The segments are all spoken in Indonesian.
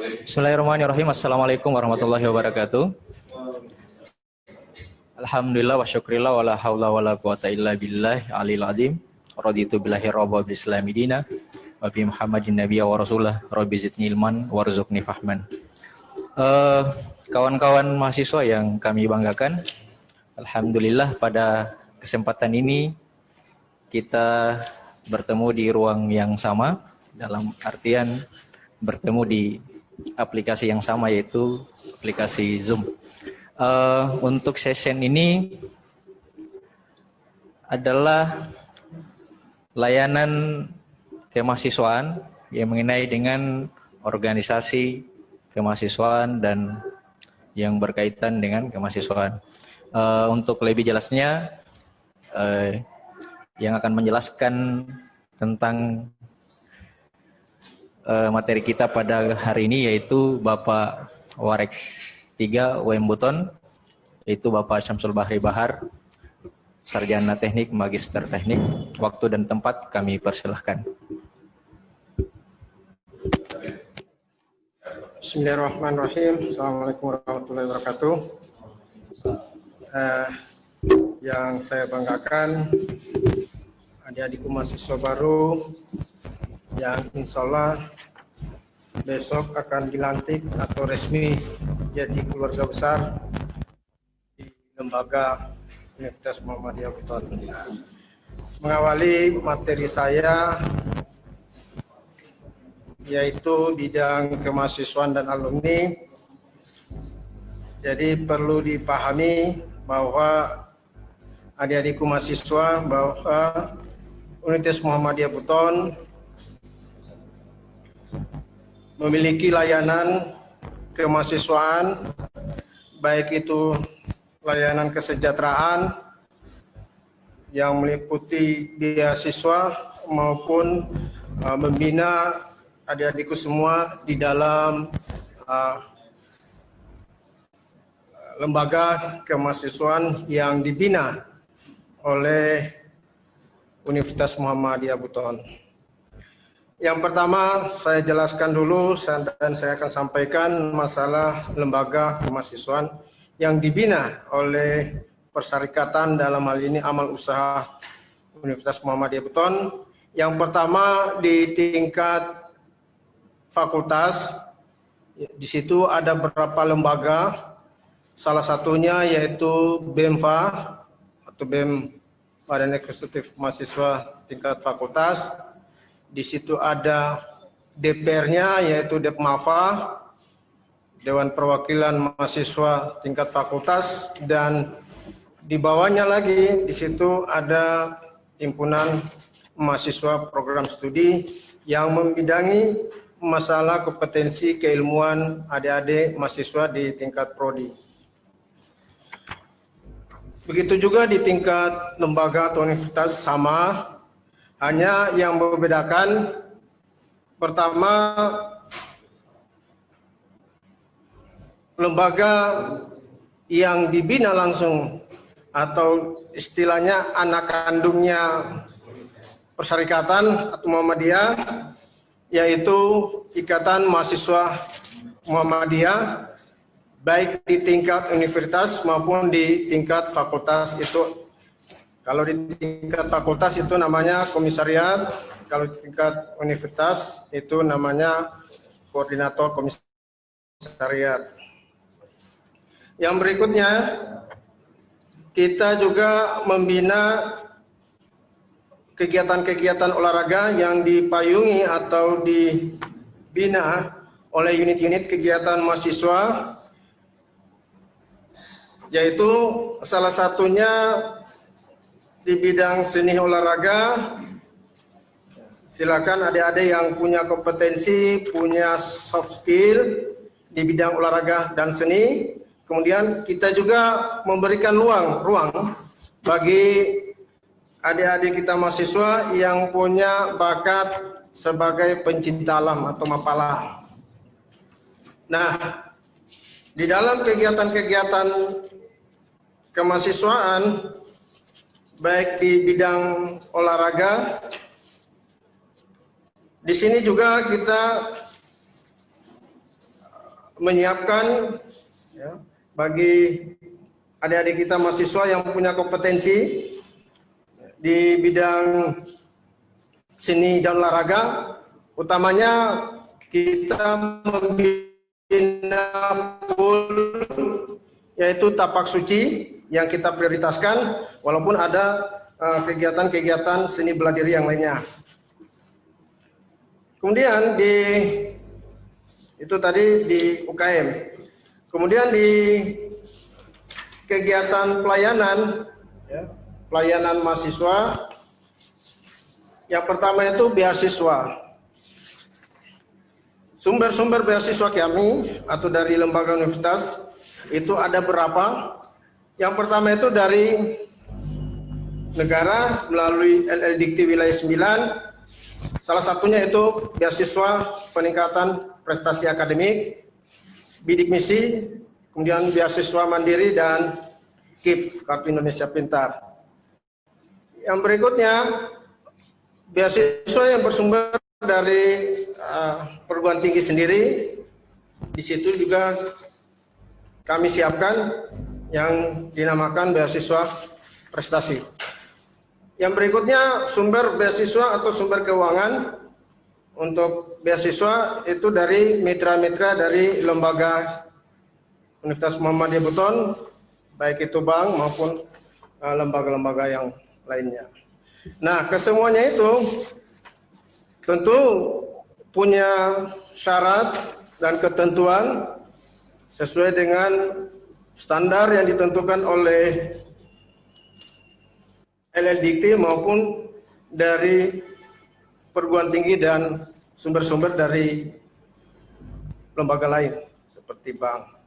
Bismillahirrahmanirrahim. Assalamualaikum warahmatullahi wabarakatuh. Alhamdulillah wa syukrillah wa la hawla wa la quwata illa billah alil azim. Raditu billahi rabba bil islami dina wa bi Muhammadin nabiyya wa rasulah rabbi zidni ilman warzuqni fahman. Kawan-kawan mahasiswa yang kami banggakan, alhamdulillah pada kesempatan ini kita bertemu di ruang yang sama, dalam artian bertemu di aplikasi yang sama, yaitu aplikasi Zoom. Untuk session ini adalah layanan kemahasiswaan yang mengenai dengan organisasi kemahasiswaan dan yang berkaitan dengan kemahasiswaan. Untuk lebih jelasnya, yang akan menjelaskan tentang materi kita pada hari ini yaitu Bapak Warek 3 UM Buton, yaitu Bapak Syamsul Bahri Bahar, Sarjana Teknik, Magister Teknik. Waktu dan tempat kami persilahkan. Bismillahirrahmanirrahim. Assalamualaikum warahmatullahi wabarakatuh. Yang saya banggakan, adik-adikku mahasiswa baru yang insya Allah besok akan dilantik atau resmi jadi keluarga besar di lembaga Universitas Muhammadiyah Buton. Mengawali materi saya yaitu bidang kemahasiswaan dan alumni. Jadi perlu dipahami bahwa adik-adikku mahasiswa bahwa Universitas Muhammadiyah Buton memiliki layanan kemahasiswaan, baik itu layanan kesejahteraan yang meliputi beasiswa maupun membina adik-adikku semua di dalam lembaga kemahasiswaan yang dibina oleh Universitas Muhammadiyah Buton. Yang pertama saya jelaskan dulu dan saya akan sampaikan masalah lembaga kemahasiswaan yang dibina oleh persyarikatan, dalam hal ini amal usaha Universitas Muhammadiyah Buton. Yang pertama di tingkat fakultas, di situ ada beberapa lembaga, salah satunya yaitu BEMFA atau BEM Badan Eksekutif Mahasiswa tingkat fakultas. Di situ ada DPR-nya yaitu Depmafa, Dewan Perwakilan Mahasiswa tingkat fakultas, dan di bawahnya lagi di situ ada himpunan mahasiswa program studi yang membidangi masalah kompetensi keilmuan adik-adik mahasiswa di tingkat prodi. Begitu juga di tingkat lembaga atau universitas sama. Hanya yang membedakan, pertama, lembaga yang dibina langsung atau istilahnya anak kandungnya persyarikatan atau Muhammadiyah, yaitu Ikatan Mahasiswa Muhammadiyah, baik di tingkat universitas maupun di tingkat fakultas. Itu kalau di tingkat fakultas itu namanya komisariat, kalau di tingkat universitas itu namanya koordinator komisariat. Yang berikutnya, kita juga membina kegiatan-kegiatan olahraga yang dipayungi atau dibina oleh unit-unit kegiatan mahasiswa, yaitu salah satunya di bidang seni olahraga. Silakan adik-adik yang punya kompetensi, punya soft skill di bidang olahraga dan seni. Kemudian kita juga memberikan ruang bagi adik-adik kita mahasiswa yang punya bakat sebagai pencinta alam atau mapala. Nah, di dalam kegiatan-kegiatan kemahasiswaan, baik di bidang olahraga, di sini juga kita menyiapkan ya, bagi adik-adik kita mahasiswa yang punya kompetensi di bidang seni dan olahraga, utamanya kita membina full yaitu tapak suci yang kita prioritaskan, walaupun ada kegiatan-kegiatan seni bela diri yang lainnya. Kemudian itu tadi di UKM. Kemudian di kegiatan pelayanan, ya, pelayanan mahasiswa, yang pertama itu beasiswa. Sumber-sumber beasiswa kami atau dari lembaga universitas itu ada berapa. Yang pertama itu dari negara melalui LLDikti Wilayah 9. Salah satunya itu beasiswa peningkatan prestasi akademik, bidik misi, kemudian beasiswa mandiri dan KIP, Kartu Indonesia Pintar. Yang berikutnya, beasiswa yang bersumber dari perguruan tinggi sendiri. Di situ juga kami siapkan yang dinamakan beasiswa prestasi. Yang berikutnya sumber beasiswa atau sumber keuangan untuk beasiswa itu dari mitra-mitra dari lembaga Universitas Muhammadiyah Buton, baik itu bank maupun lembaga-lembaga yang lainnya. Nah, kesemuanya itu tentu punya syarat dan ketentuan sesuai dengan standar yang ditentukan oleh LLDikti maupun dari perguruan tinggi dan sumber-sumber dari lembaga lain seperti bank.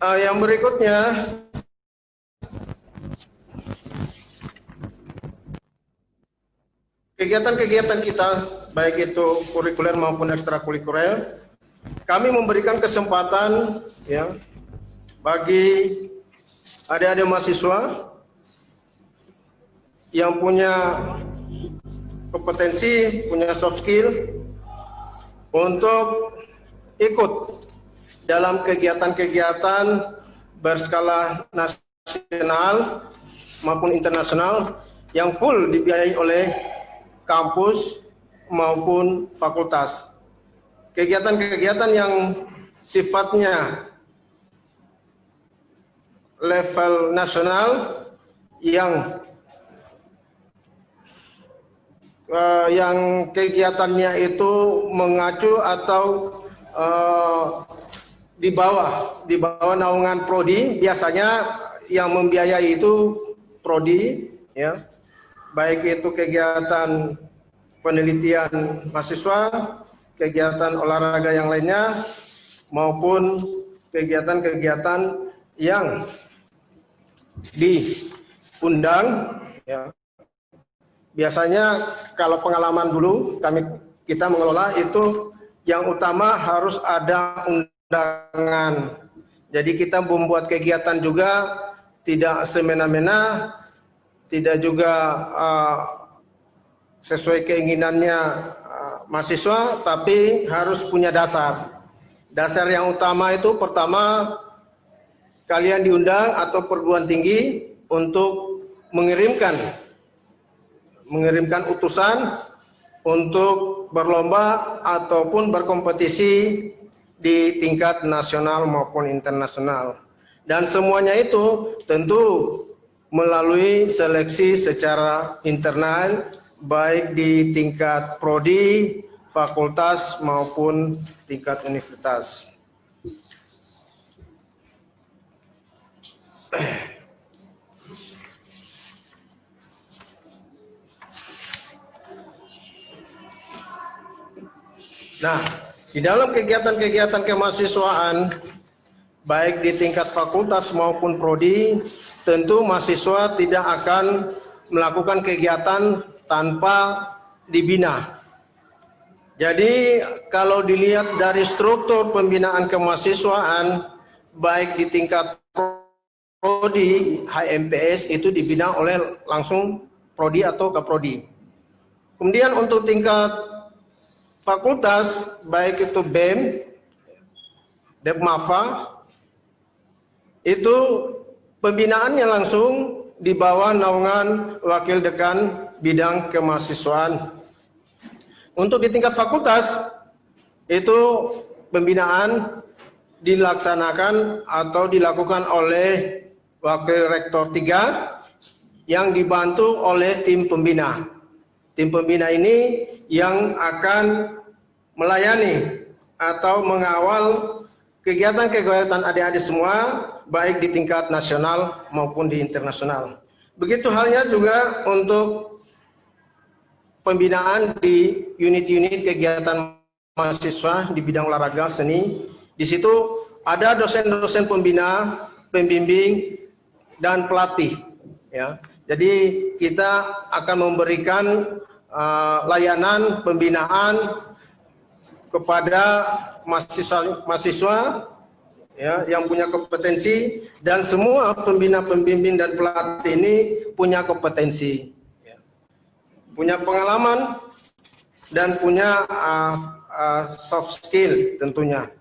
Yang berikutnya kegiatan-kegiatan kita baik itu kurikuler maupun ekstrakurikuler, kami memberikan kesempatan ya bagi adik-adik mahasiswa yang punya kompetensi, punya soft skill untuk ikut dalam kegiatan-kegiatan berskala nasional maupun internasional yang full dibiayai oleh kampus maupun fakultas. Kegiatan-kegiatan yang sifatnya level nasional yang kegiatannya itu mengacu atau di bawah naungan prodi, biasanya yang membiayai itu prodi, ya, baik itu kegiatan penelitian mahasiswa, kegiatan olahraga yang lainnya, maupun kegiatan-kegiatan yang diundang. Ya. Biasanya kalau pengalaman dulu kita mengelola itu yang utama harus ada undangan. Jadi kita membuat kegiatan juga tidak semena-mena, tidak juga sesuai keinginannya mahasiswa, tapi harus punya dasar. Dasar yang utama itu pertama, kalian diundang atau perguruan tinggi untuk mengirimkan utusan untuk berlomba ataupun berkompetisi di tingkat nasional maupun internasional. Dan semuanya itu tentu melalui seleksi secara internal, baik di tingkat prodi, fakultas maupun tingkat universitas. Nah, di dalam kegiatan-kegiatan kemahasiswaan, baik di tingkat fakultas maupun prodi, tentu mahasiswa tidak akan melakukan kegiatan tanpa dibina. Jadi kalau dilihat dari struktur pembinaan kemahasiswaan, baik di tingkat prodi, HMPS itu dibina oleh langsung prodi atau kaprodi. Kemudian untuk tingkat fakultas, baik itu BEM, Depmafa, itu pembinaannya langsung di bawah naungan Wakil Dekan Bidang Kemahasiswaan. Untuk di tingkat fakultas, itu pembinaan dilaksanakan atau dilakukan oleh Wakil Rektor 3 yang dibantu oleh tim pembina. Tim pembina ini yang akan melayani atau mengawal kegiatan-kegiatan adik-adik semua, baik di tingkat nasional maupun di internasional. Begitu halnya juga untuk pembinaan di unit-unit kegiatan mahasiswa di bidang olahraga seni. Di situ ada dosen-dosen pembina, pembimbing, dan pelatih. Ya. Jadi kita akan memberikan layanan pembinaan kepada mahasiswa ya, yang punya kompetensi, dan semua pembina, pembimbing, dan pelatih ini punya kompetensi, ya, punya pengalaman, dan punya soft skill tentunya.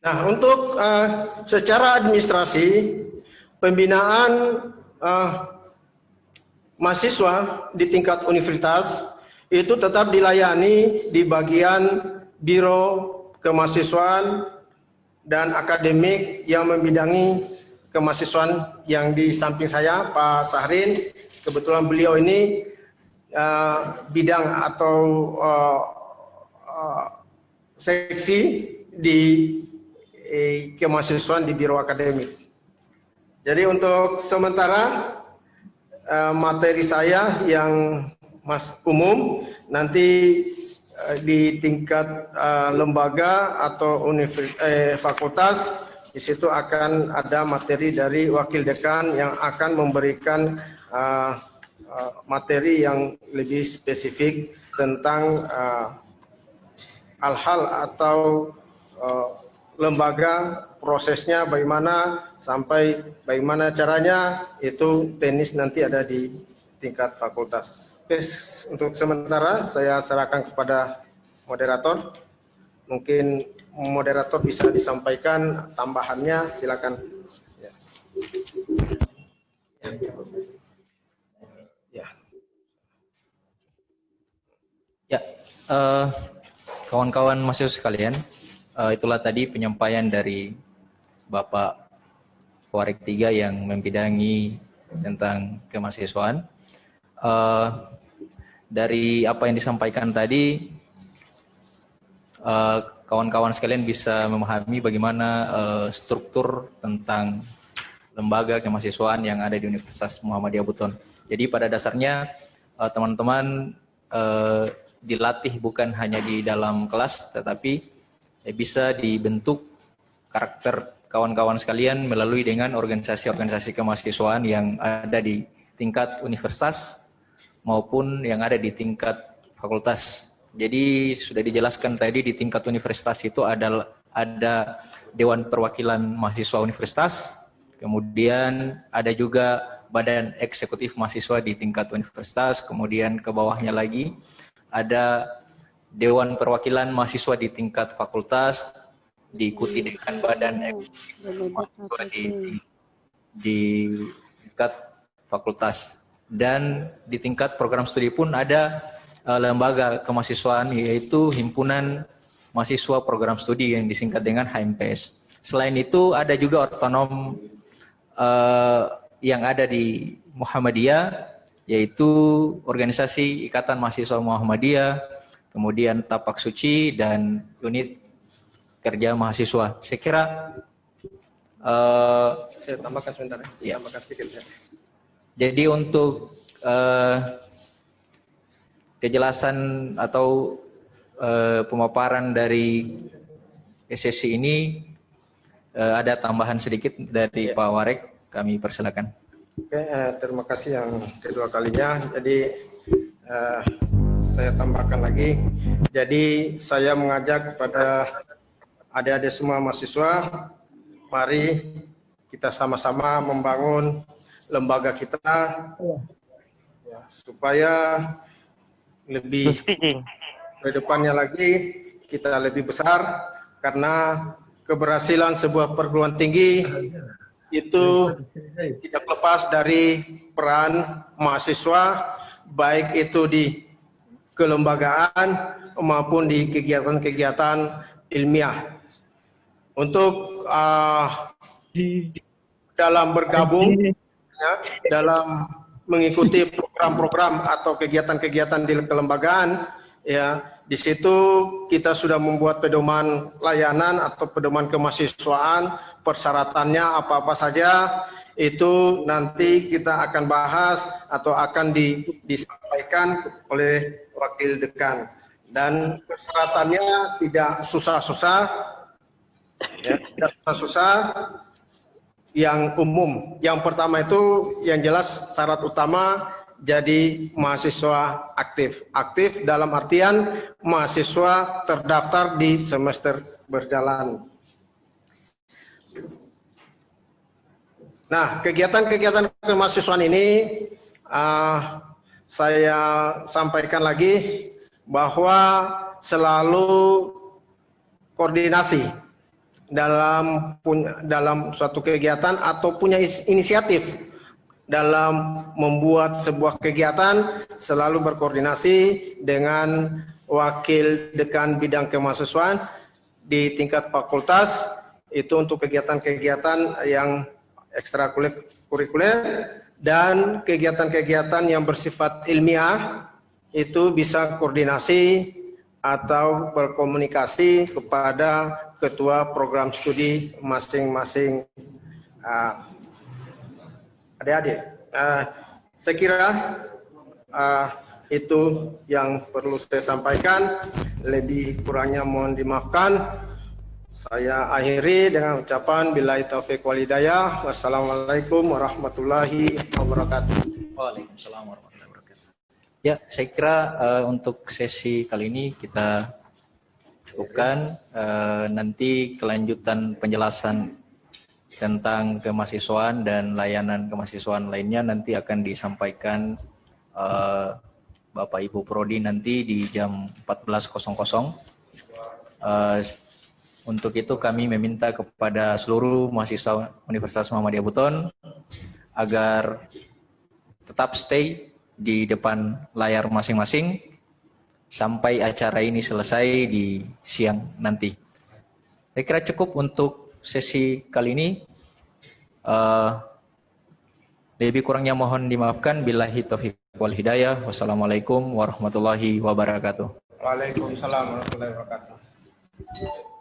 Nah, untuk secara administrasi, pembinaan mahasiswa di tingkat universitas itu tetap dilayani di bagian Biro Kemahasiswaan dan Akademik yang membidangi kemahasiswaan yang di samping saya, Pak Sahrin. Kebetulan beliau ini bidang atau seksi di kemahasiswaan di Biro Akademik. Jadi untuk sementara materi saya yang umum, nanti di tingkat lembaga atau fakultas, di situ akan ada materi dari wakil dekan yang akan memberikan materi yang lebih spesifik tentang hal-hal atau lembaga, prosesnya bagaimana, sampai bagaimana caranya, itu teknis nanti ada di tingkat fakultas. Oke, untuk sementara saya serahkan kepada moderator. Mungkin moderator bisa disampaikan tambahannya, silakan. Ya. Ya, kawan-kawan mahasiswa sekalian, itulah tadi penyampaian dari Bapak Warek 3 yang membidangi tentang kemahasiswaan. Dari apa yang disampaikan tadi, kawan-kawan sekalian bisa memahami bagaimana struktur tentang lembaga kemahasiswaan yang ada di Universitas Muhammadiyah Buton. Jadi pada dasarnya teman-teman dilatih bukan hanya di dalam kelas, tetapi bisa dibentuk karakter kawan-kawan sekalian melalui dengan organisasi-organisasi kemahasiswaan yang ada di tingkat universitas maupun yang ada di tingkat fakultas. Jadi sudah dijelaskan tadi, di tingkat universitas itu ada Dewan Perwakilan Mahasiswa Universitas, kemudian ada juga Badan Eksekutif Mahasiswa di tingkat universitas, kemudian ke bawahnya lagi ada Dewan Perwakilan Mahasiswa di tingkat fakultas, diikuti dengan Badan Eksekutif Mahasiswa di tingkat fakultas. Dan di tingkat program studi pun ada lembaga kemahasiswaan, yaitu Himpunan Mahasiswa Program Studi yang disingkat dengan HMPS. Selain itu ada juga otonom yang ada di Muhammadiyah, yaitu organisasi Ikatan Mahasiswa Muhammadiyah, kemudian Tapak Suci, dan unit kerja mahasiswa. Saya kira saya tambahkan sebentar. Ya. Tambahkan sedikit. Ya. Jadi untuk kejelasan atau pemaparan dari sesi ini ada tambahan sedikit dari Pak Warek, kami persilakan. Oke, terima kasih yang kedua kalinya. Jadi saya tambahkan lagi. Jadi saya mengajak kepada adik-adik semua mahasiswa, mari kita sama-sama membangun lembaga kita ya, supaya lebih ke depannya lagi kita lebih besar, karena keberhasilan sebuah perguruan tinggi itu tidak lepas dari peran mahasiswa, baik itu di kelembagaan maupun di kegiatan-kegiatan ilmiah. Untuk dalam bergabung, ya, dalam mengikuti program-program atau kegiatan-kegiatan di kelembagaan, ya, di situ kita sudah membuat pedoman layanan atau pedoman kemahasiswaan, persyaratannya apa-apa saja, itu nanti kita akan bahas atau akan disampaikan oleh wakil dekan. Dan persyaratannya tidak susah-susah, ya, tidak susah-susah, yang umum. Yang pertama itu yang jelas syarat utama jadi mahasiswa aktif. Aktif dalam artian mahasiswa terdaftar di semester berjalan. Nah, kegiatan-kegiatan kemahasiswaan ini saya sampaikan lagi bahwa selalu koordinasi dalam suatu kegiatan atau punya inisiatif dalam membuat sebuah kegiatan, selalu berkoordinasi dengan wakil dekan bidang kemahasiswaan di tingkat fakultas, itu untuk kegiatan-kegiatan yang ekstrakurikuler, dan kegiatan-kegiatan yang bersifat ilmiah itu bisa koordinasi atau berkomunikasi kepada ketua program studi masing-masing adik-adik. Saya kira itu yang perlu saya sampaikan. Lebih kurangnya mohon dimaafkan. Saya akhiri dengan ucapan billahi taufiq wal hidayah. Wassalamualaikum warahmatullahi wabarakatuh. Waalaikumsalam warahmatullahi wabarakatuh. Ya, saya kira untuk sesi kali ini kita cukupkan. Nanti kelanjutan penjelasan tentang kemahasiswaan dan layanan kemahasiswaan lainnya nanti akan disampaikan Bapak Ibu Prodi nanti di jam 14.00. Untuk itu kami meminta kepada seluruh mahasiswa Universitas Muhammadiyah Buton agar tetap stay di depan layar masing-masing sampai acara ini selesai di siang nanti. Saya kira cukup untuk sesi kali ini. Lebih kurangnya mohon dimaafkan. Billahi taufiq wal hidayah. Wassalamualaikum warahmatullahi wabarakatuh. Waalaikumsalam warahmatullahi wabarakatuh.